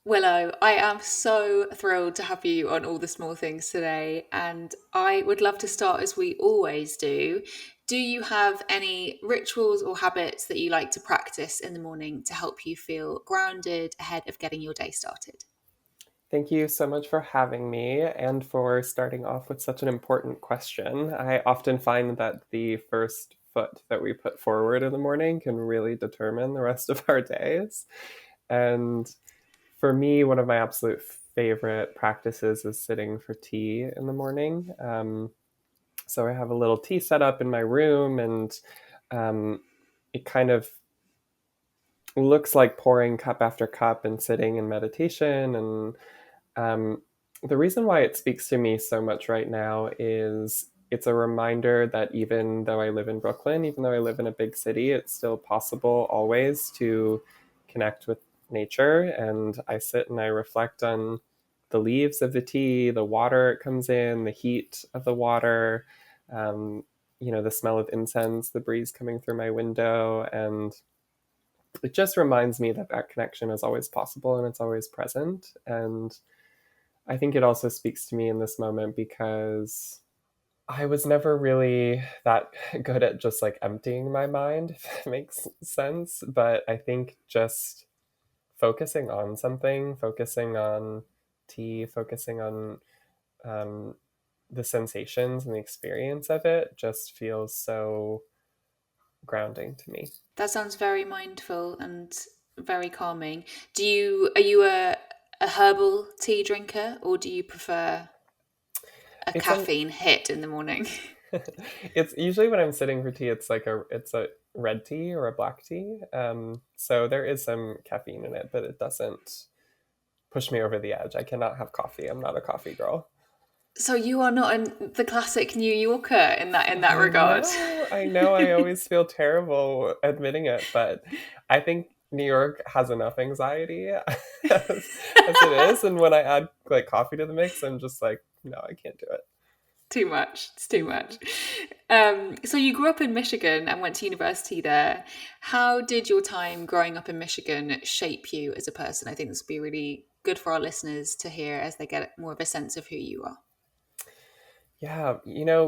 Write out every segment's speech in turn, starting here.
Willow, I am so thrilled to have you on All the Small Things today, and I would love to start as we always do. Do you have any rituals or habits that you like to practice in the morning to help you feel grounded ahead of getting your day started? Thank you so much for having me and for starting off with such an important question. I often find that the first foot that we put forward in the morning can really determine the rest of our days. And for me, one of my absolute favorite practices is sitting for tea in the morning. So I have a little tea set up in my room, and um, it kind of looks like pouring cup after cup and sitting in meditation. And the reason why it speaks to me so much right now is it's a reminder that even though I live in Brooklyn, even though I live in a big city, it's still possible always to connect with nature. And I sit and I reflect on the leaves of the tea, the water it comes in, the heat of the water, um, the smell of incense, the breeze coming through my window. And it just reminds me that that connection is always possible and it's always present. And I think it also speaks to me in this moment because I was never really that good at just like emptying my mind, if that makes sense. But I think just focusing on something, focusing on tea, focusing on um, the sensations and the experience of it just feels so grounding to me. That sounds very mindful and very calming. Are you a herbal tea drinker, or do you prefer a It's an caffeine hit in the morning? it's usually when I'm sitting for tea, it's a red tea or a black tea. So there is some caffeine in it, but it doesn't push me over the edge. I cannot have coffee. I'm not a coffee girl. So you are not the classic New Yorker in that I regard. know, I know. I always feel terrible admitting it, but I think New York has enough anxiety as it is. And when I add like coffee to the mix, I'm just like, no, I can't do it. Too much. It's too much. So you grew up in Michigan and went to university there. How did your time growing up in Michigan shape you as a person? I think this would be really good for our listeners to hear as they get more of a sense of who you are. Yeah,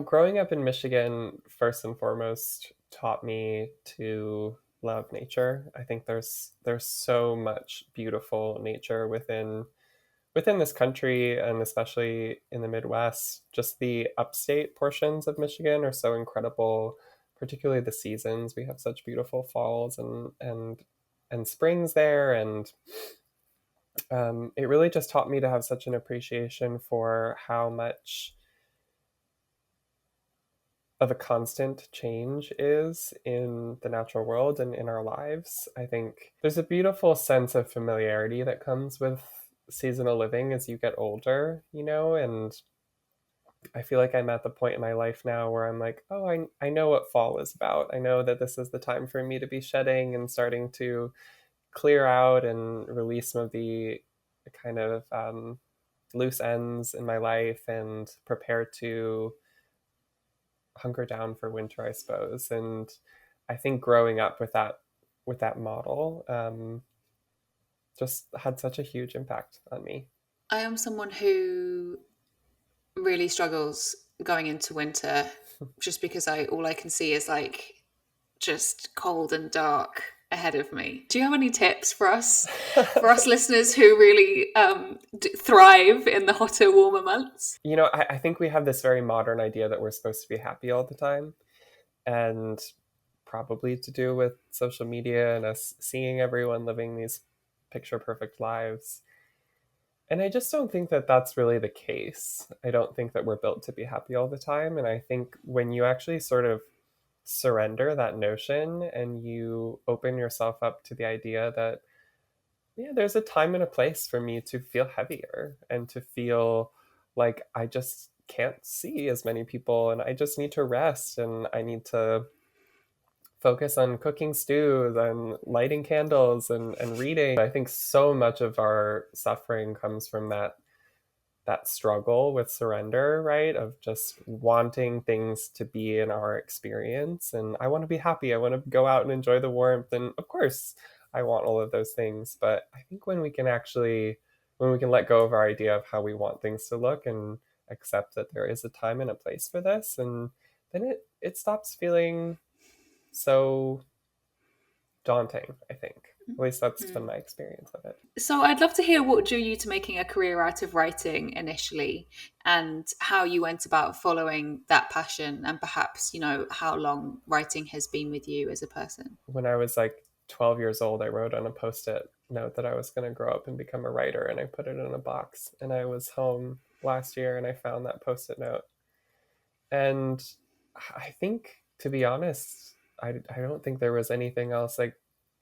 growing up in Michigan, first and foremost, taught me to love nature. I think there's so much beautiful nature within this country, and especially in the Midwest. Just the upstate portions of Michigan are so incredible, particularly the seasons. We have such beautiful falls and springs there, and it really just taught me to have such an appreciation for how much of a constant change is in the natural world and in our lives. I think there's a beautiful sense of familiarity that comes with seasonal living as you get older, and I feel like I'm at the point in my life now where I'm like, oh, I know what fall is about. I know that this is the time for me to be shedding and starting to clear out and release some of the kind of loose ends in my life and prepare to hunker down for winter, I suppose. And I think growing up with that model just had such a huge impact on me. I am someone who really struggles going into winter just because I all I can see is like just cold and dark ahead of me. Do you have any tips for us listeners who really thrive in the hotter, warmer months? I think we have this very modern idea that we're supposed to be happy all the time, and probably to do with social media and us seeing everyone living these picture perfect lives. And I just don't think that that's really the case. I don't think that we're built to be happy all the time. And I think when you actually sort of surrender that notion and you open yourself up to the idea that, yeah, there's a time and a place for me to feel heavier and to feel like I just can't see as many people and I just need to rest and I need to focus on cooking stews and lighting candles and reading. I think so much of our suffering comes from that struggle with surrender, right? Of just wanting things to be in our experience. And I want to be happy. I want to go out and enjoy the warmth. And of course, I want all of those things. But I think when we can actually when we can let go of our idea of how we want things to look and accept that there is a time and a place for this, and then it stops feeling so daunting, I think. At least that's been Mm. my experience of it. So I'd love to hear what drew you to making a career out of writing initially, and how you went about following that passion, and perhaps, how long writing has been with you as a person. When I was like 12 years old, I wrote on a post-it note that I was going to grow up and become a writer, and I put it in a box. And I was home last year and I found that post-it note. And I think, to be honest, I don't think there was anything else like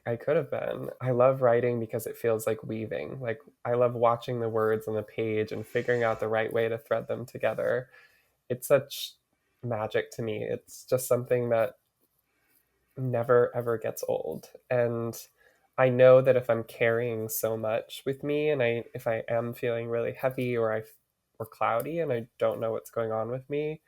I could have been. I love writing because it feels like weaving. Like I love watching the words on the page and figuring out the right way to thread them together. It's such magic to me. It's just something that never ever gets old. And I know that if I'm carrying so much with me, and if I am feeling really heavy or cloudy and I don't know what's going on with me,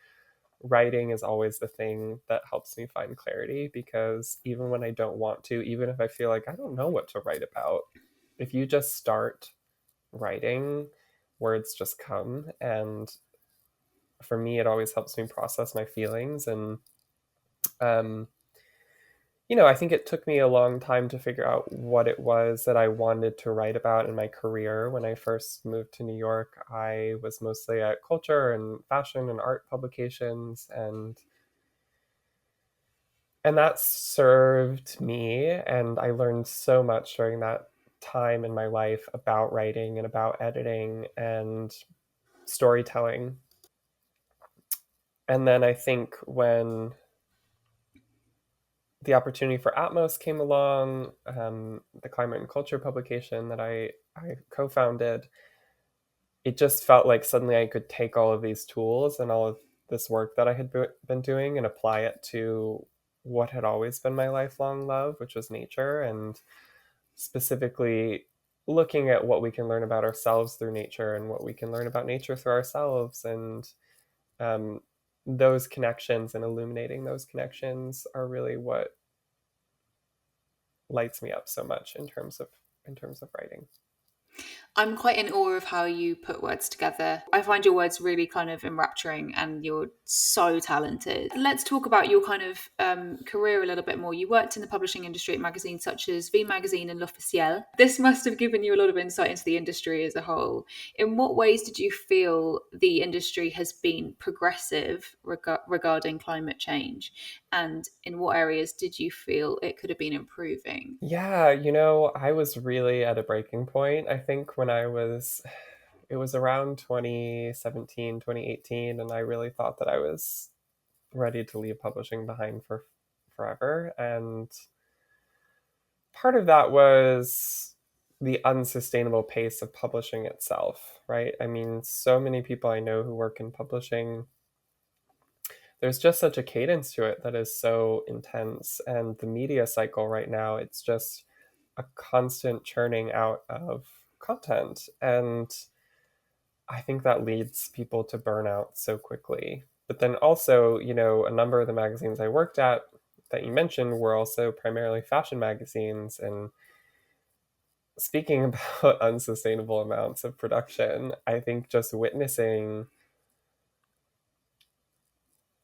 writing is always the thing that helps me find clarity, because even when I don't want to, even if I feel like I don't know what to write about, if you just start writing, words just come. And for me, it always helps me process my feelings. And um, I think it took me a long time to figure out what it was that I wanted to write about in my career. When I first moved to New York, I was mostly at culture and fashion and art publications, and that served me, and I learned so much during that time in my life about writing and about editing and storytelling. And then I think when the opportunity for Atmos came along, the climate and culture publication that I co-founded, it just felt like suddenly I could take all of these tools and all of this work that I had been doing and apply it to what had always been my lifelong love, which was nature, and specifically looking at what we can learn about ourselves through nature and what we can learn about nature through ourselves. And um, those connections and illuminating those connections are really what lights me up so much in terms of writing. I'm quite in awe of how you put words together. I find your words really kind of enrapturing, and you're so talented. Let's talk about your kind of career a little bit more. You worked in the publishing industry at magazines such as V Magazine and L'Officiel. This must have given you a lot of insight into the industry as a whole. In what ways did you feel the industry has been progressive regarding climate change? And in what areas did you feel it could have been improving? Yeah, I was really at a breaking point. I think it was around 2017, 2018, and I really thought that I was ready to leave publishing behind for forever. And part of that was the unsustainable pace of publishing itself, right? I mean, so many people I know who work in publishing, there's just such a cadence to it that is so intense. And the media cycle right now, it's just a constant churning out of content. And I think that leads people to burnout so quickly. But then also, a number of the magazines I worked at that you mentioned were also primarily fashion magazines. And speaking about unsustainable amounts of production, I think just witnessing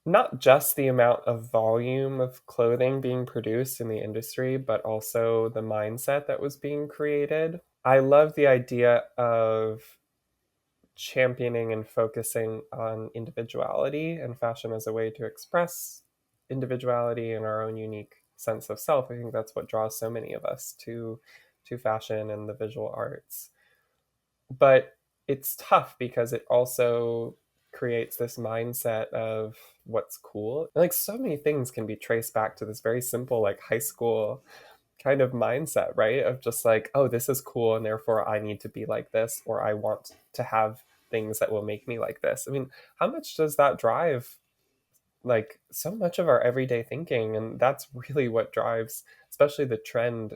not just the amount of volume of clothing being produced in the industry, but also the mindset that was being created. I love the idea of championing and focusing on individuality and fashion as a way to express individuality and our own unique sense of self. I think that's what draws so many of us to fashion and the visual arts. But it's tough because it also creates this mindset of what's cool. And like so many things can be traced back to this very simple like high school kind of mindset, right? Of just like, oh, this is cool and therefore I need to be like this, or I want to have things that will make me like this. I mean, how much does that drive like so much of our everyday thinking? And that's really what drives especially the trend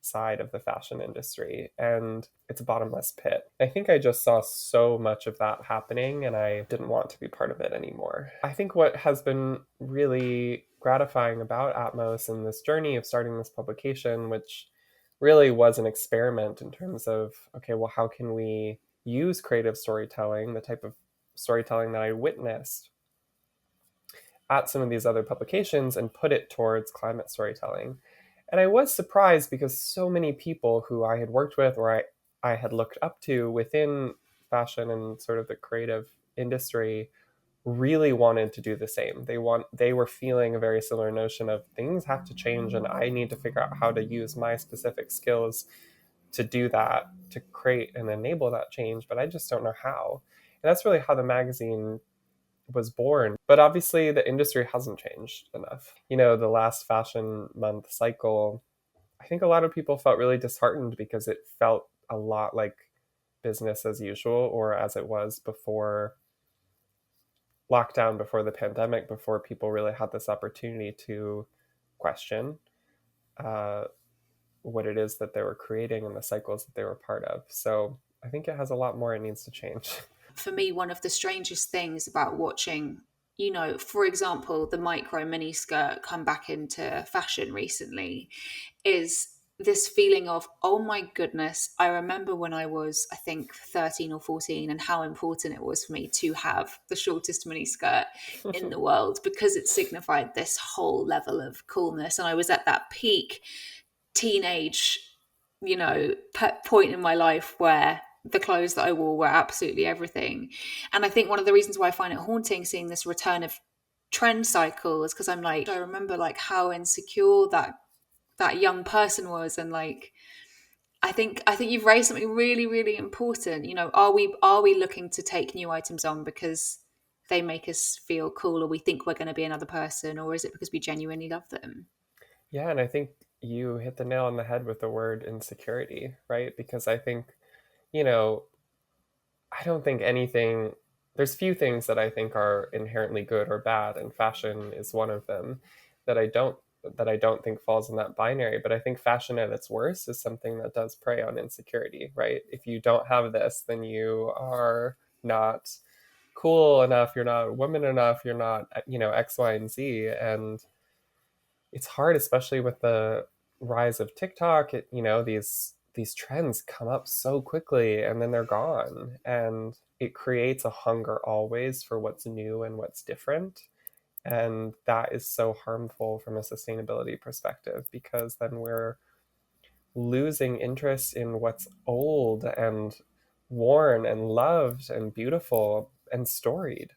side of the fashion industry, and it's a bottomless pit. I think I just saw so much of that happening and I didn't want to be part of it anymore. I think what has been really gratifying about Atmos and this journey of starting this publication, which really was an experiment in terms of, okay, well, how can we use creative storytelling, the type of storytelling that I witnessed at some of these other publications, and put it towards climate storytelling. And I was surprised because so many people who I had worked with or I had looked up to within fashion and sort of the creative industry really wanted to do the same. They were feeling a very similar notion of things have to change and I need to figure out how to use my specific skills to do that, to create and enable that change, but I just don't know how. And that's really how the magazine was born. But obviously, the industry hasn't changed enough. The last fashion month cycle, I think a lot of people felt really disheartened because it felt a lot like business as usual, or as it was before lockdown, before the pandemic, before people really had this opportunity to question uh, what it is that they were creating and the cycles that they were part of. So I think it has a lot more it needs to change. For me, one of the strangest things about watching, for example, the micro mini skirt come back into fashion recently is this feeling of, oh my goodness, I remember when I was, I think, 13 or 14, and how important it was for me to have the shortest mini skirt in the world because it signified this whole level of coolness. And I was at that peak teenage, point in my life where the clothes that I wore were absolutely everything. And I think one of the reasons why I find it haunting seeing this return of trend cycle is because I'm like, I remember like how insecure that young person was. And like, I think you've raised something really, really important. Are we looking to take new items on because they make us feel cool, or we think we're going to be another person, or is it because we genuinely love them? Yeah, and I think you hit the nail on the head with the word insecurity, right? Because I think, you know, I don't think anything, there's few things that I think are inherently good or bad, and fashion is one of them that I don't think falls in that binary. But I think fashion at its worst is something that does prey on insecurity, right? If you don't have this, then you are not cool enough, you're not woman enough, you're not, X, Y, and Z. And it's hard, especially with the rise of TikTok. These trends come up so quickly and then they're gone, and it creates a hunger always for what's new and what's different. And that is so harmful from a sustainability perspective, because then we're losing interest in what's old and worn and loved and beautiful and storied.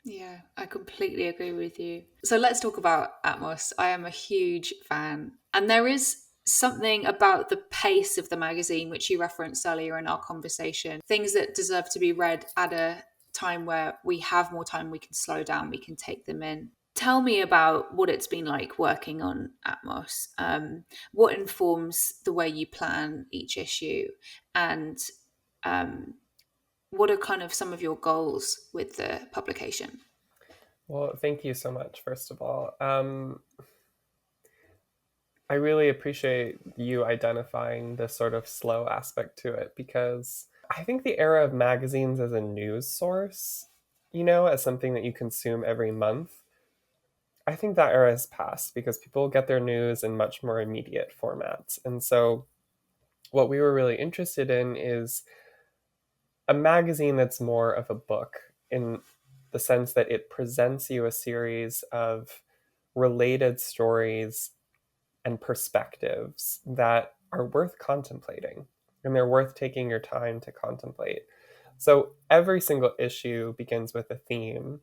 Yeah, I completely agree with you. So let's talk about Atmos. I am a huge fan. And there is something about the pace of the magazine, which you referenced earlier in our conversation, things that deserve to be read at a time where we have more time, we can slow down, we can take them in. Tell me about what it's been like working on Atmos. What informs the way you plan each issue? And um, what are kind of some of your goals with the publication? Well, thank you so much, first of all. I really appreciate you identifying this sort of slow aspect to it, because I think the era of magazines as a news source, as something that you consume every month, I think that era has passed because people get their news in much more immediate formats. And so, what we were really interested in is a magazine that's more of a book, in the sense that it presents you a series of related stories and perspectives that are worth contemplating, and they're worth taking your time to contemplate. So every single issue begins with a theme,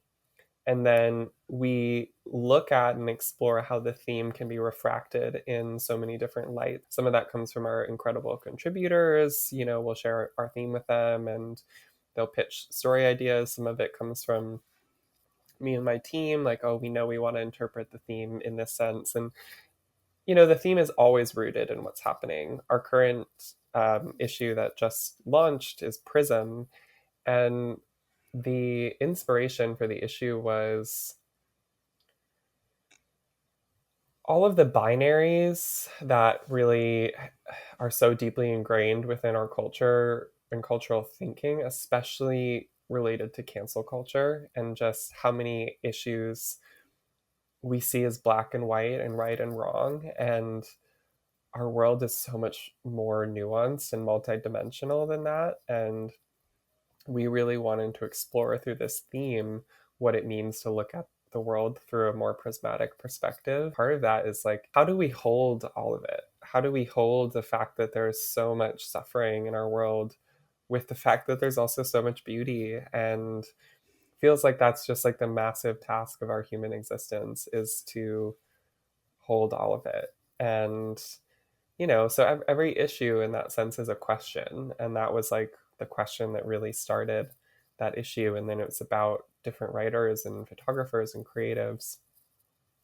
and then we look at and explore how the theme can be refracted in so many different lights. Some of that comes from our incredible contributors. We'll share our theme with them and they'll pitch story ideas. Some of it comes from me and my team, like, oh, we know we want to interpret the theme in this sense. And the theme is always rooted in what's happening. Our current issue that just launched is Prism, and the inspiration for the issue was all of the binaries that really are so deeply ingrained within our culture and cultural thinking, especially related to cancel culture, and just how many issues we see as black and white and right and wrong. And our world is so much more nuanced and multidimensional than that. And we really wanted to explore through this theme what it means to look at the world through a more prismatic perspective. Part of that is like, how do we hold all of it? How do we hold the fact that there's so much suffering in our world with the fact that there's also so much beauty? And feels like that's just like the massive task of our human existence, is to hold all of it. And so every issue in that sense is a question, and that was like the question that really started that issue. And then it was about different writers and photographers and creatives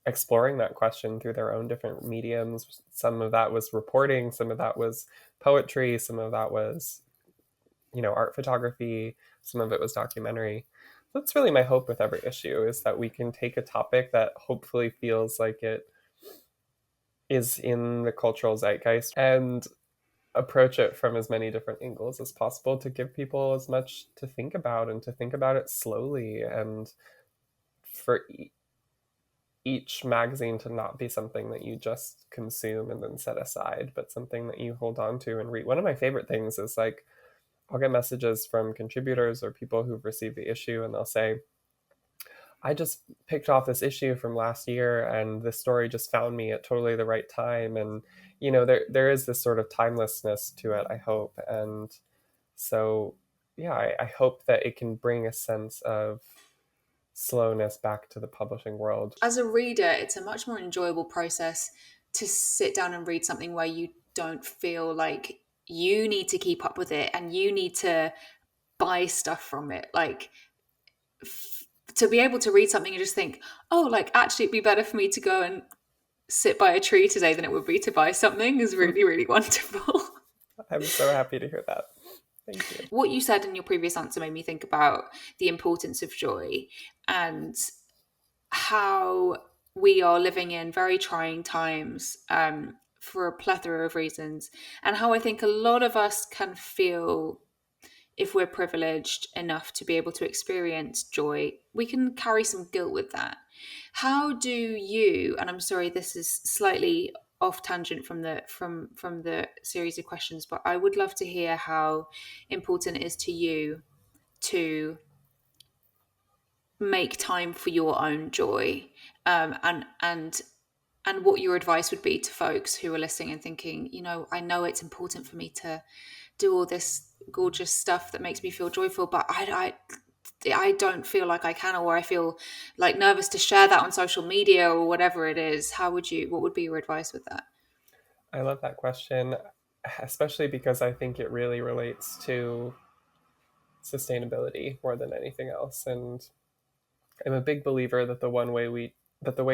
exploring that question through their own different mediums. Some of that was reporting, some of that was poetry, some of that was art photography, some of it was documentary. That's really my hope with every issue, is that we can take a topic that hopefully feels like it is in the cultural zeitgeist and approach it from as many different angles as possible, to give people as much to think about, and to think about it slowly, and for each magazine to not be something that you just consume and then set aside, but something that you hold on to and read. One of my favorite things is like, I'll get messages from contributors or people who've received the issue, and they'll say, I just picked off this issue from last year, and this story just found me at totally the right time. And there is this sort of timelessness to it, I hope. And so yeah, I hope that it can bring a sense of slowness back to the publishing world. As a reader, it's a much more enjoyable process to sit down and read something where you don't feel like you need to keep up with it and you need to buy stuff from it. Like, to be able to read something and just think, oh, like, actually it'd be better for me to go and sit by a tree today than it would be to buy something, is really, really wonderful. I'm so happy to hear that. Thank you. What you said in your previous answer made me think about the importance of joy, and how we are living in very trying times, for a plethora of reasons, and how I think a lot of us can feel, if we're privileged enough to be able to experience joy, we can carry some guilt with that. How do you, and I'm sorry, this is slightly off tangent from the series of questions, but I would love to hear how important it is to you to make time for your own joy, and what your advice would be to folks who are listening and thinking, I know it's important for me to do all this gorgeous stuff that makes me feel joyful, but I don't feel like I can, or I feel like nervous to share that on social media or whatever it is. What would be your advice with that? I love that question, especially because I think it really relates to sustainability more than anything else. And I'm a big believer that the way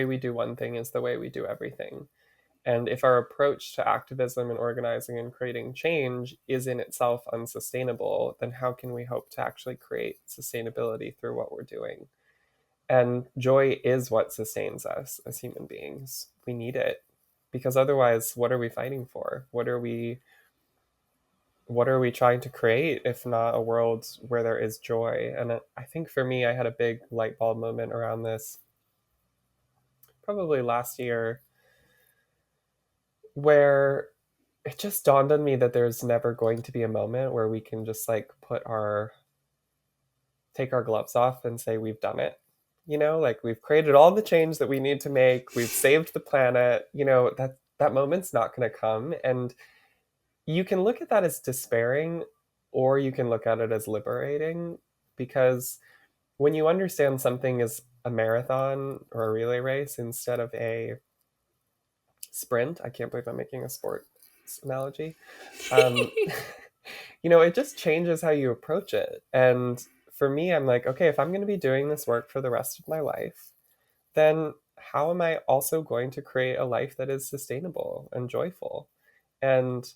we do one thing is the way we do everything. And if our approach to activism and organizing and creating change is in itself unsustainable, then how can we hope to actually create sustainability through what we're doing? And joy is what sustains us as human beings. We need it, because otherwise, what are we fighting for? What are we trying to create if not a world where there is joy? And I think for me, I had a big light bulb moment around this probably last year, where it just dawned on me that there's never going to be a moment where we can just like take our gloves off and say we've done it. Like, we've created all the change that we need to make, we've saved the planet. That moment's not going to come. And you can look at that as despairing, or you can look at it as liberating, because when you understand something is a marathon or a relay race instead of a sprint — I can't believe I'm making a sports analogy — um, it just changes how you approach it. And for me, I'm like, okay, if I'm going to be doing this work for the rest of my life, then how am I also going to create a life that is sustainable and joyful? And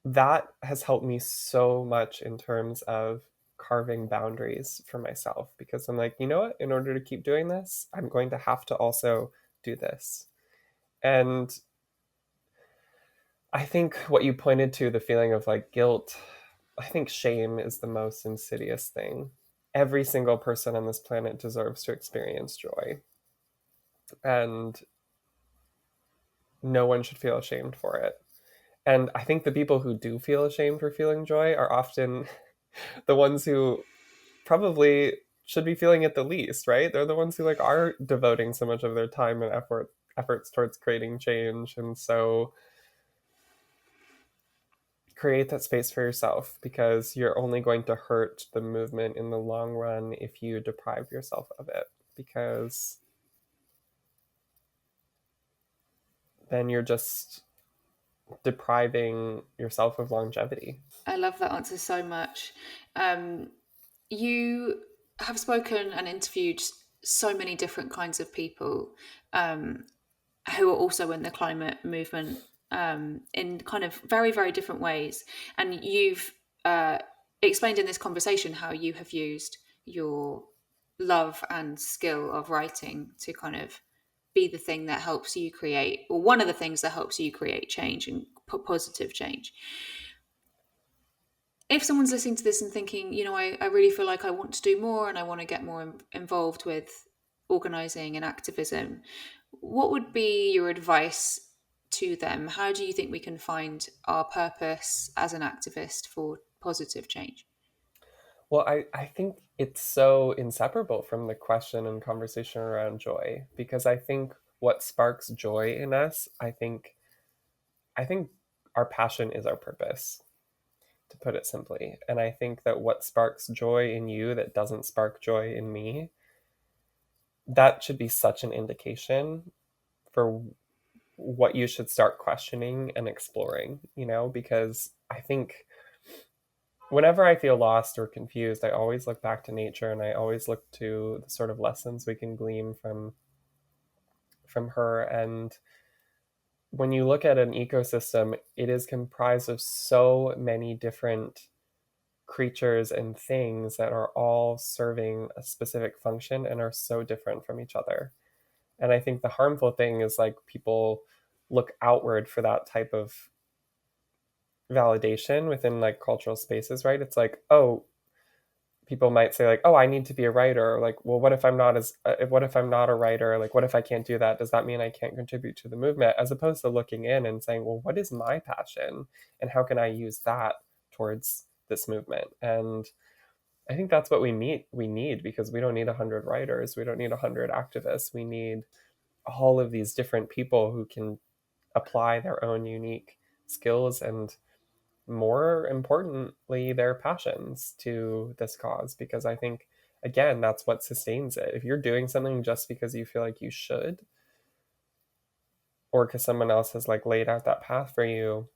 that has helped me so much in terms of carving boundaries for myself, because I'm like, you know what? In order to keep doing this, I'm going to have to also do this. And I think what you pointed to, the feeling of like guilt, I think shame is the most insidious thing. Every single person on this planet deserves to experience joy. And no one should feel ashamed for it. And I think the people who do feel ashamed for feeling joy are often the ones who probably should be feeling it the least, right? They're the ones who like are devoting so much of their time and efforts towards creating change. And so create that space for yourself, because you're only going to hurt the movement in the long run if you deprive yourself of it, because then you're just depriving yourself of longevity. I love that answer so much. Um, you have spoken and interviewed so many different kinds of people um, who are also in the climate movement in kind of very, very different ways. And you've uh, explained in this conversation how you have used your love and skill of writing to kind of be the thing that helps you create, or one of the things that helps you create change and positive change. If someone's listening to this and thinking, I really feel like I want to do more and I want to get more involved with organizing and activism, what would be your advice to them? How do you think we can find our purpose as an activist for positive change? Well, I think it's so inseparable from the question and conversation around joy, because I think what sparks joy in us, I think our passion is our purpose, to put it simply. And I think that what sparks joy in you that doesn't spark joy in me, that should be such an indication for what you should start questioning and exploring, because I think whenever I feel lost or confused, I always look back to nature, and I always look to the sort of lessons we can glean from her. And when you look at an ecosystem, it is comprised of so many different creatures and things that are all serving a specific function and are so different from each other. And I think the harmful thing is like people look outward for that type of validation within like cultural spaces, right? It's like, oh, people might say like, oh, I need to be a writer. Like, well, what if I'm not a writer? Like, what if I can't do that? Does that mean I can't contribute to the movement? As opposed to looking in and saying, well, what is my passion and how can I use that towards this movement? And I think that's what we need, because we don't need 100 writers, we don't need 100 activists. We need all of these different people who can apply their own unique skills and, more importantly, their passions to this cause, because I think, again, that's what sustains it. If you're doing something just because you feel like you should, or because someone else has like laid out that path for you,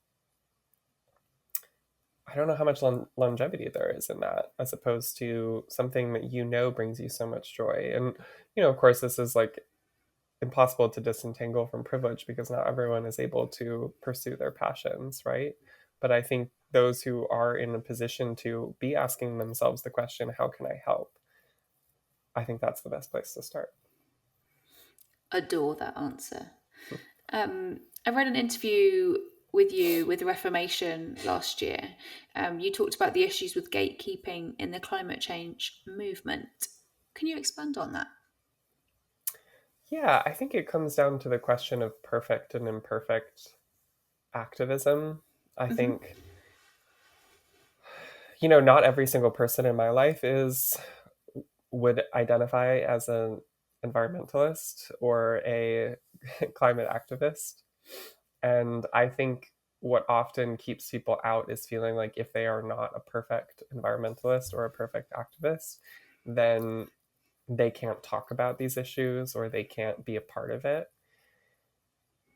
I don't know how much longevity there is in that, as opposed to something that brings you so much joy. And of course, this is like impossible to disentangle from privilege, because not everyone is able to pursue their passions, right? But I think those who are in a position to be asking themselves the question, how can I help? I think that's the best place to start. Adore that answer. I read an interview with you with Reformation last year. You talked about the issues with gatekeeping in the climate change movement. Can you expand on that? Yeah, I think it comes down to the question of perfect and imperfect activism. I Mm-hmm. think, not every single person in my life would identify as an environmentalist or a climate activist. And I think what often keeps people out is feeling like if they are not a perfect environmentalist or a perfect activist, then they can't talk about these issues or they can't be a part of it,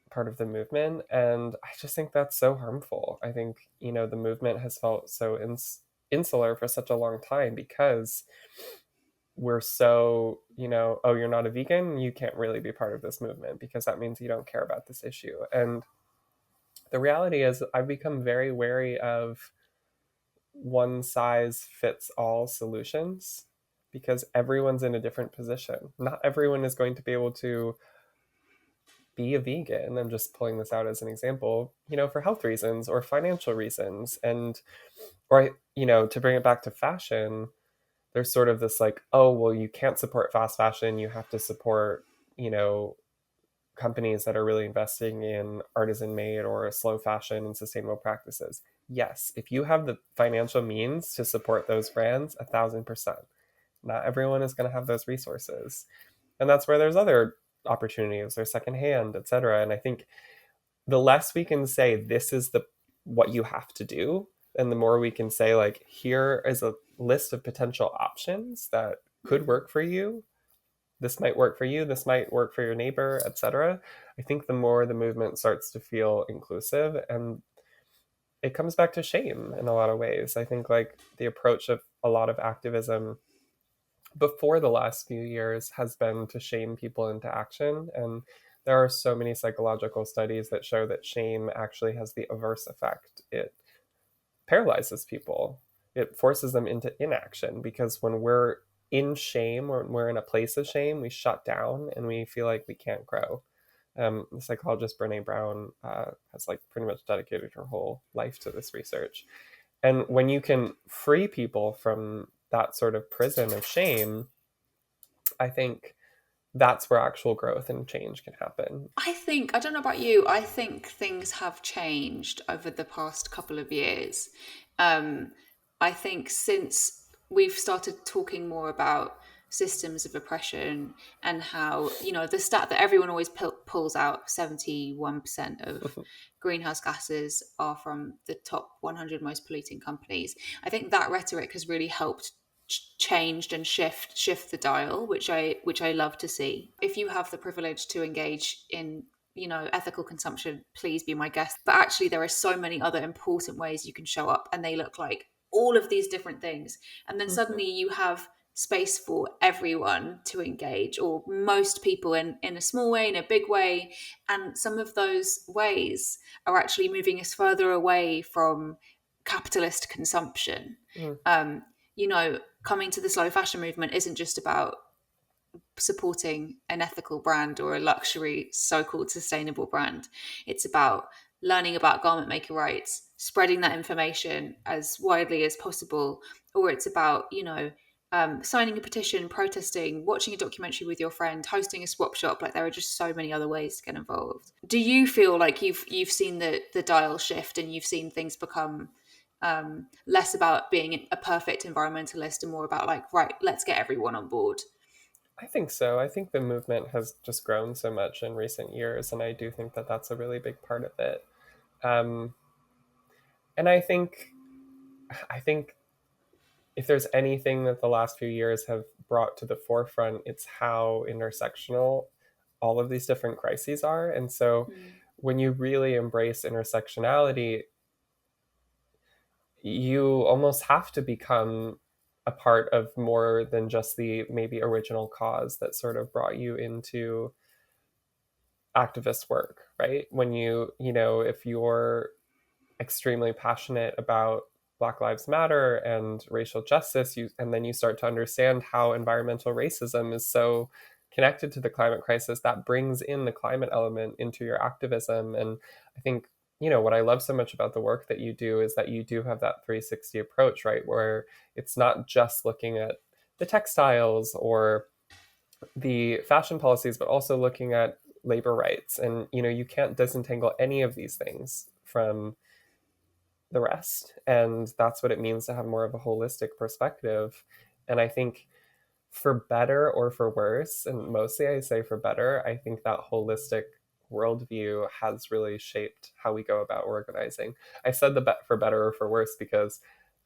part of the movement. And I just think that's so harmful. I think, the movement has felt so insular for such a long time, because we're so, oh, you're not a vegan, you can't really be part of this movement because that means you don't care about this issue. And the reality is, I've become very wary of one size fits all solutions, because everyone's in a different position. Not everyone is going to be able to be a vegan. I'm just pulling this out as an example, for health reasons or financial reasons. And, or, to bring it back to fashion, there's sort of this like, oh, well, you can't support fast fashion. You have to support, you know, companies that are really investing in artisan made or slow fashion and sustainable practices. Yes, if you have the financial means to support those brands, 1,000%. Not everyone is going to have those resources. And that's where there's other opportunities, there's secondhand, etc. And I think the less we can say this is the what you have to do, and the more we can say like here is a list of potential options that could Mm. work for you, this might work for you, this might work for your neighbor, etc. I think the more the movement starts to feel inclusive, and it comes back to shame in a lot of ways. I think like the approach of a lot of activism before the last few years has been to shame people into action. And there are so many psychological studies that show that shame actually has the averse effect. It paralyzes people, it forces them into inaction, because when we're in shame, or when we're in a place of shame, we shut down and we feel like we can't grow. The psychologist Brene Brown has like pretty much dedicated her whole life to this research. And when you can free people from that sort of prison of shame, I think that's where actual growth and change can happen. I don't know about you, I think things have changed over the past couple of years. Um, I think since we've started talking more about systems of oppression and how, the stat that everyone always pulls out, 71% of greenhouse gases are from the top 100 most polluting companies. I think that rhetoric has really helped changed and shift the dial, which I love to see. If you have the privilege to engage in ethical consumption, please be my guest. But actually there are so many other important ways you can show up, and they look like all of these different things, and then Mm-hmm. suddenly you have space for everyone to engage, or most people, in a small way, in a big way. And some of those ways are actually moving us further away from capitalist consumption. Mm. um, Coming to the slow fashion movement isn't just about supporting an ethical brand or a luxury so-called sustainable brand. It's about learning about garment maker rights, spreading that information as widely as possible. Or it's about signing a petition, protesting, watching a documentary with your friend, hosting a swap shop. Like, there are just so many other ways to get involved. Do you feel like you've seen the dial shift, and you've seen things become less about being a perfect environmentalist and more about like, right, let's get everyone on board? I think so. I think the movement has just grown so much in recent years, and I do think that that's a really big part of it. Um, and I think if there's anything that the last few years have brought to the forefront, it's how intersectional all of these different crises are. And so Mm. when you really embrace intersectionality, you almost have to become a part of more than just the maybe original cause that sort of brought you into activist work, right? When if you're extremely passionate about Black Lives Matter and racial justice, and then you start to understand how environmental racism is so connected to the climate crisis, that brings in the climate element into your activism. And I think, what I love so much about the work that you do is that you do have that 360 approach, right? Where it's not just looking at the textiles or the fashion policies, but also looking at labor rights. And, you can't disentangle any of these things from the rest. And that's what it means to have more of a holistic perspective. And I think for better or for worse, and mostly I say for better, I think that holistic worldview has really shaped how we go about organizing. I said the bet for better or for worse because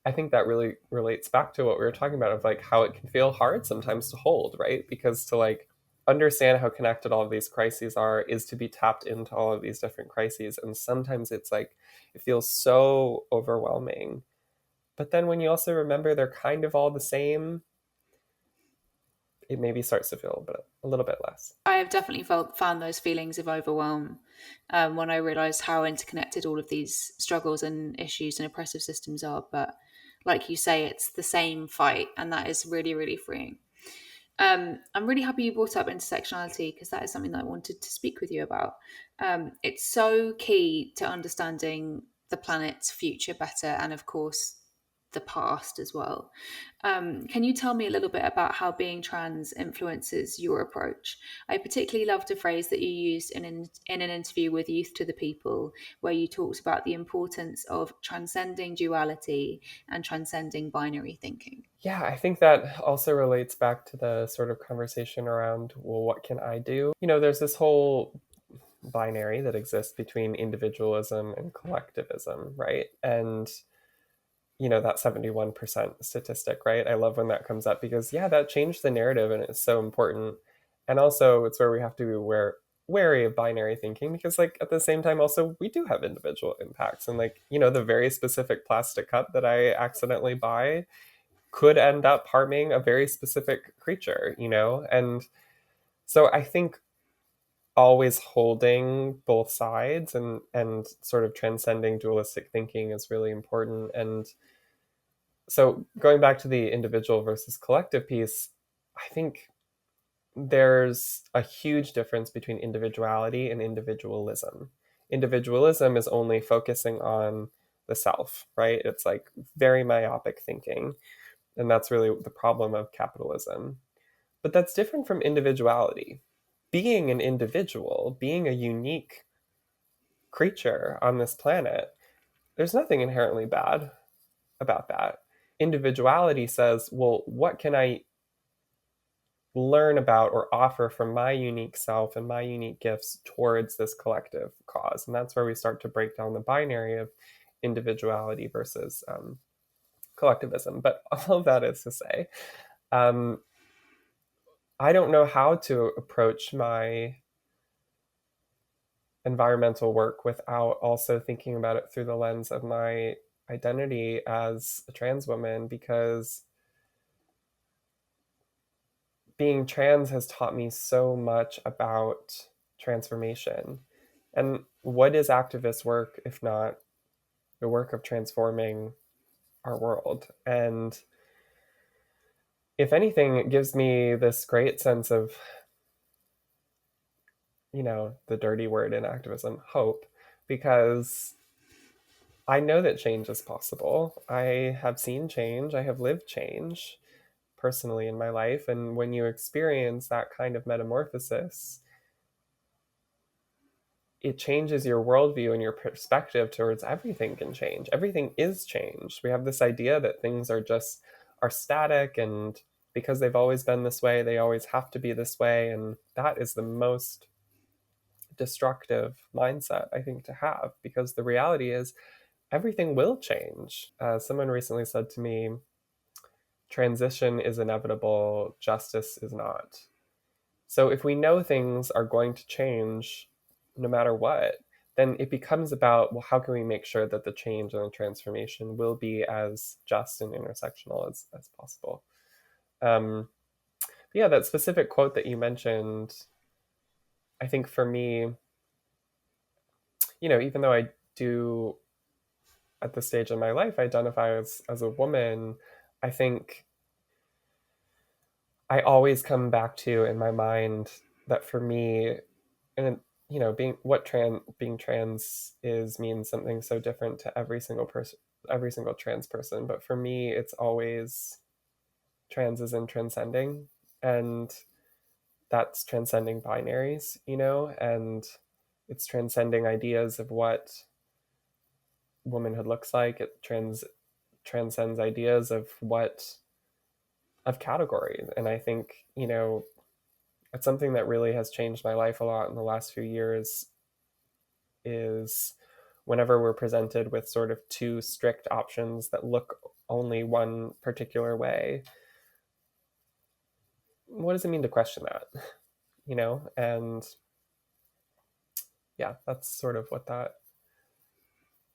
I think that really relates back to what we were talking about, of like how it can feel hard sometimes to hold, right? Because to like understand how connected all of these crises are is to be tapped into all of these different crises. And sometimes it's like it feels so overwhelming. But then when you also remember they're kind of all the same, it maybe starts to feel a little bit less. I have definitely found those feelings of overwhelm when I realised how interconnected all of these struggles and issues and oppressive systems are. But like you say, it's the same fight, and that is really, really freeing. I'm really happy you brought up intersectionality, because that is something that I wanted to speak with you about. It's so key to understanding the planet's future better, and of course, the past as well. Can you tell me a little bit about how being trans influences your approach? I particularly loved a phrase that you used in an interview with Youth to the People, where you talked about the importance of transcending duality and transcending binary thinking. Yeah, I think that also relates back to the sort of conversation around, well, what can I do? There's this whole binary that exists between individualism and collectivism, right? And that 71% statistic, right? I love when that comes up because, yeah, that changed the narrative and it's so important. And also, it's where we have to be wary of binary thinking because, like, at the same time, also, we do have individual impacts. And, like, the very specific plastic cup that I accidentally buy could end up harming a very specific creature. And so I think always holding both sides and sort of transcending dualistic thinking is really important. And so going back to the individual versus collective piece, I think there's a huge difference between individuality and individualism. Individualism is only focusing on the self, right? It's like very myopic thinking. And that's really the problem of capitalism. But that's different from individuality. Being an individual, being a unique creature on this planet, there's nothing inherently bad about that. Individuality says, well, what can I learn about or offer from my unique self and my unique gifts towards this collective cause? And that's where we start to break down the binary of individuality versus collectivism. But all of that is to say, um, I don't know how to approach my environmental work without also thinking about it through the lens of my identity as a trans woman, because being trans has taught me so much about transformation. And what is activist work if not the work of transforming our world? And if anything, it gives me this great sense of, the dirty word in activism, hope, because I know that change is possible. I have seen change, I have lived change personally in my life. And when you experience that kind of metamorphosis, it changes your worldview and your perspective towards everything can change. Everything is changed. We have this idea that things are static, and because they've always been this way, they always have to be this way. And that is the most destructive mindset, I think, to have, because the reality is everything will change. Someone recently said to me, transition is inevitable, justice is not. So if we know things are going to change no matter what, then it becomes about, well, how can we make sure that the change and the transformation will be as just and intersectional as possible? Yeah, that specific quote that you mentioned, I think for me, even though I do at this stage in my life identify as a woman, I think I always come back to in my mind that for me, and being trans is means something so different to every single person, every single trans person. But for me, it's always trans is in transcending, and that's transcending binaries, and it's transcending ideas of what womanhood looks like. It transcends ideas of categories, and I think it's something that really has changed my life a lot in the last few years. Is whenever we're presented with sort of two strict options that look only one particular way, what does it mean to question that? And yeah, that's sort of what that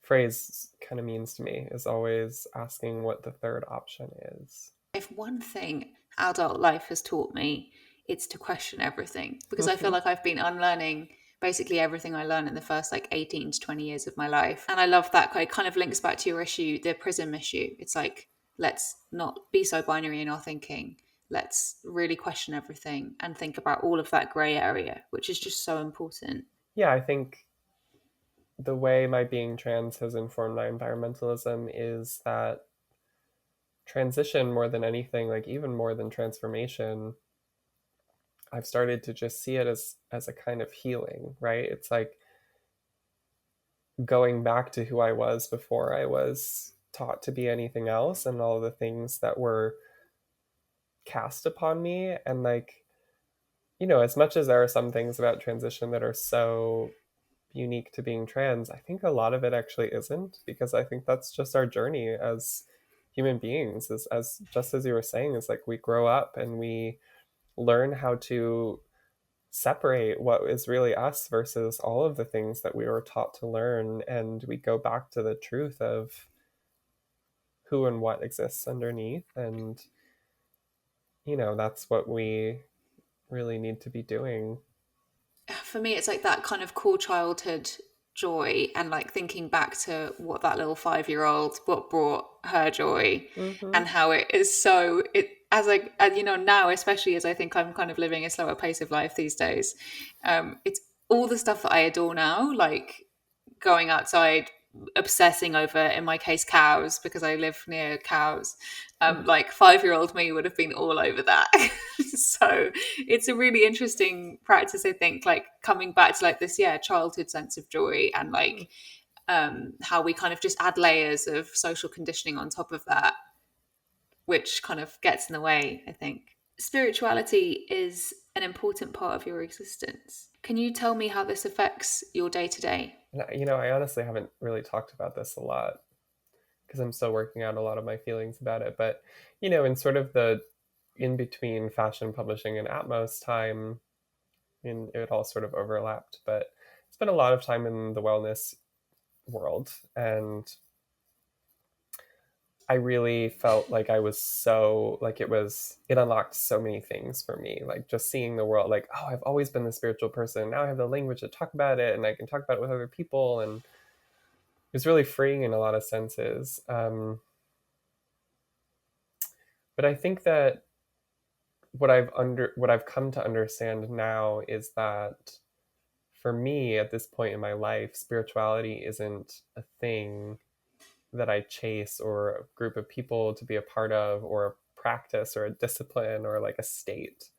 phrase kind of means to me, is always asking what the third option is. If one thing adult life has taught me, it's to question everything, because I feel like I've been unlearning basically everything I learned in the first like 18 to 20 years of my life. And I love that it kind of links back to your issue, the prism issue. It's like, let's not be so binary in our thinking. Let's really question everything and think about all of that gray area, which is just so important. Yeah, I think the way my being trans has informed my environmentalism is that transition more than anything, like even more than transformation, I've started to just see it as a kind of healing, right? It's like going back to who I was before I was taught to be anything else, and all the things that were cast upon me. And like, as much as there are some things about transition that are so unique to being trans, I think a lot of it actually isn't, because I think that's just our journey as human beings, is as just as you were saying, is like we grow up and we learn how to separate what is really us versus all of the things that we were taught to learn, and we go back to the truth of who and what exists underneath. And that's what we really need to be doing. For me, it's like that kind of cool childhood joy, and like thinking back to what that little 5-year-old, what brought her joy, Mm-hmm. and how it is so it as like now, especially as I think I'm kind of living a slower pace of life these days. It's all the stuff that I adore now, like going outside, obsessing over, in my case, cows, because I live near cows. Like 5-year-old me would have been all over that. So it's a really interesting practice, I think, like coming back to like this, yeah, childhood sense of joy, and like how we kind of just add layers of social conditioning on top of that, which kind of gets in the way, I think. Spirituality is an important part of your existence. Can you tell me how this affects your day to day? And I honestly haven't really talked about this a lot because I'm still working out a lot of my feelings about it. But in sort of the in between fashion publishing and Atmos time, and it all sort of overlapped, but it's been a lot of time in the wellness world. And I really felt like I was so like it unlocked so many things for me. Like just seeing the world, like, oh, I've always been the spiritual person. Now I have the language to talk about it, and I can talk about it with other people. And it was really freeing in a lot of senses. But I think that what I've come to understand now is that for me at this point in my life, spirituality isn't a thing that I chase, or a group of people to be a part of, or a practice or a discipline or like a state.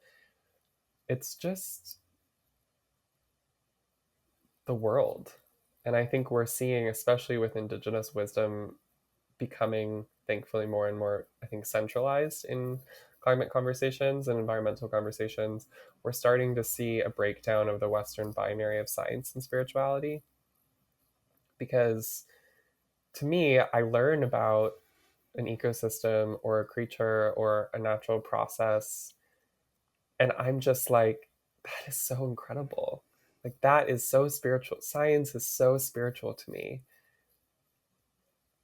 It's just the world. And I think we're seeing, especially with indigenous wisdom, becoming thankfully more and more, I think, centralized in climate conversations and environmental conversations. We're starting to see a breakdown of the Western binary of science and spirituality. Because to me, I learn about an ecosystem or a creature or a natural process, and I'm just like, that is so incredible. Like, that is so spiritual. Science is so spiritual to me.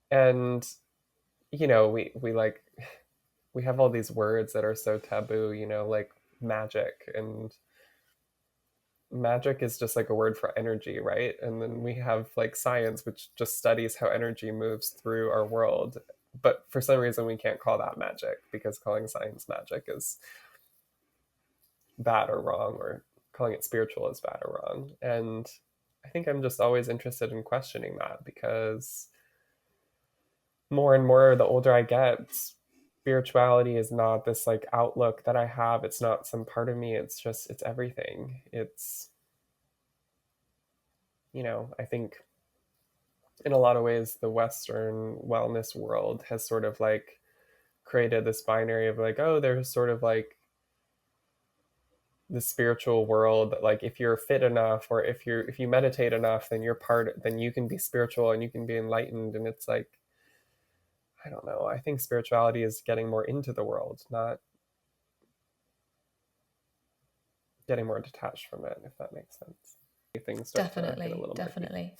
And, we like, we have all these words that are so taboo, like magic. And magic is just like a word for energy, right? And then we have like science, which just studies how energy moves through our world. But for some reason, we can't call that magic, because calling science magic is bad or wrong, or calling it spiritual is bad or wrong. And I think I'm just always interested in questioning that, because more and more, the older I get, spirituality is not this like outlook that I have. It's not some part of me. It's everything. I think in a lot of ways, the Western wellness world has sort of like created this binary of like, oh, there's sort of like the spiritual world that like if you're fit enough, or if you meditate enough, then you can be spiritual and you can be enlightened. And it's like, I don't know. I think spirituality is getting more into the world, not getting more detached from it, if that makes sense. Things start to get a Definitely, little murky. definitely.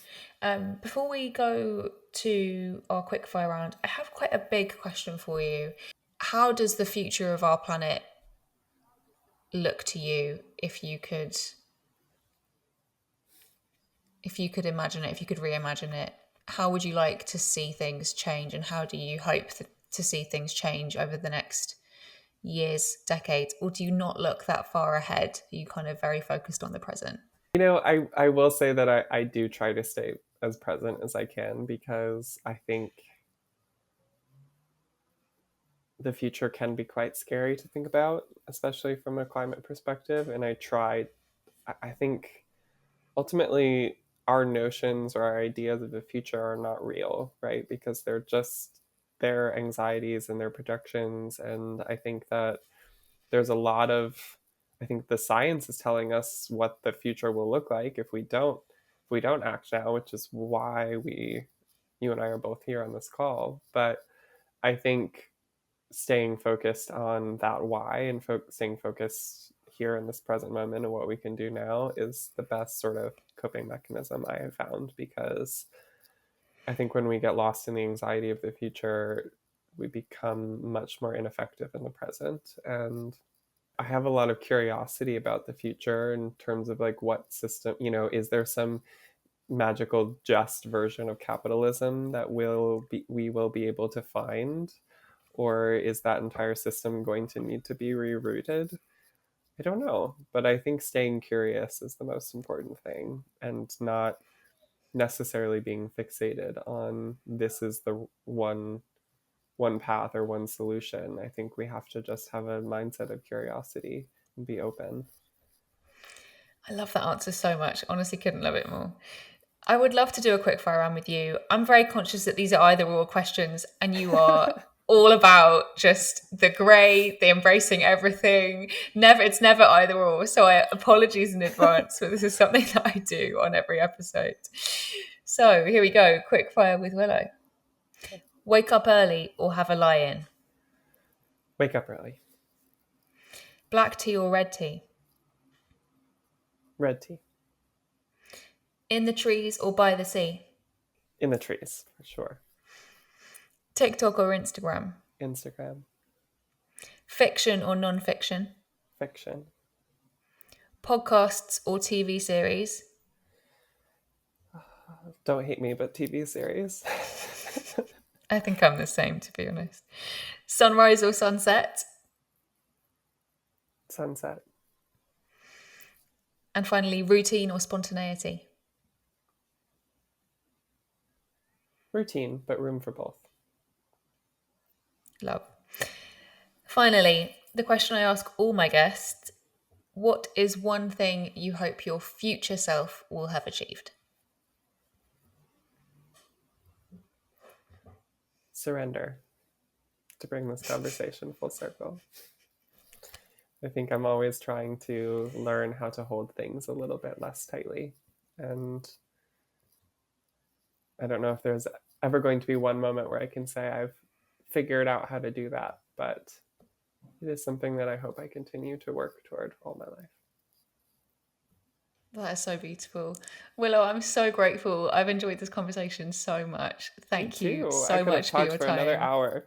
Before we go to our quickfire round, I have quite a big question for you. How does the future of our planet look to you, if you could imagine it, if you could reimagine it? How would you like to see things change, and how do you hope to see things change over the next years, decades, or do you not look that far ahead? Are you kind of very focused on the present? I will say that I do try to stay as present as I can, because I think the future can be quite scary to think about, especially from a climate perspective. And I think ultimately our notions or our ideas of the future are not real, right? Because they're just their anxieties and their projections. And I think that there's a lot of, I think the science is telling us what the future will look like if we don't act now, which is why you and I are both here on this call. But I think staying focused on that why and staying focused here in this present moment and what we can do now is the best sort of coping mechanism I have found, because I think when we get lost in the anxiety of the future, we become much more ineffective in the present. And I have a lot of curiosity about the future in terms of like what system, is there some magical just version of capitalism that we will be able to find, or is that entire system going to need to be rerouted? I don't know, but I think staying curious is the most important thing, and not necessarily being fixated on this is the one path or one solution. I think we have to just have a mindset of curiosity and be open. I love that answer so much. Honestly, couldn't love it more. I would love to do a quick fire round with you. I'm very conscious that these are either or questions, and you are all about just the grey, the embracing everything. It's never either or. So apologies in advance, but this is something that I do on every episode. So here we go. Quick fire with Willow. Wake up early or have a lie-in? Wake up early. Black tea or red tea? Red tea. In the trees or by the sea? In the trees, for sure. TikTok or Instagram? Instagram. Fiction or non-fiction? Fiction. Podcasts or TV series? Don't hate me, but TV series. I think I'm the same, to be honest. Sunrise or sunset? Sunset. And finally, routine or spontaneity? Routine, but room for both. Love. Finally, the question I ask all my guests: what is one thing you hope your future self will have achieved? Surrender, to bring this conversation full circle. I think I'm always trying to learn how to hold things a little bit less tightly. And I don't know if there's ever going to be one moment where I can say I've figured out how to do that, but it is something that I hope I continue to work toward all my life. That is so beautiful. Willow, I'm so grateful. I've enjoyed this conversation so much. Thank you I so could have much for talked your for another time. hour.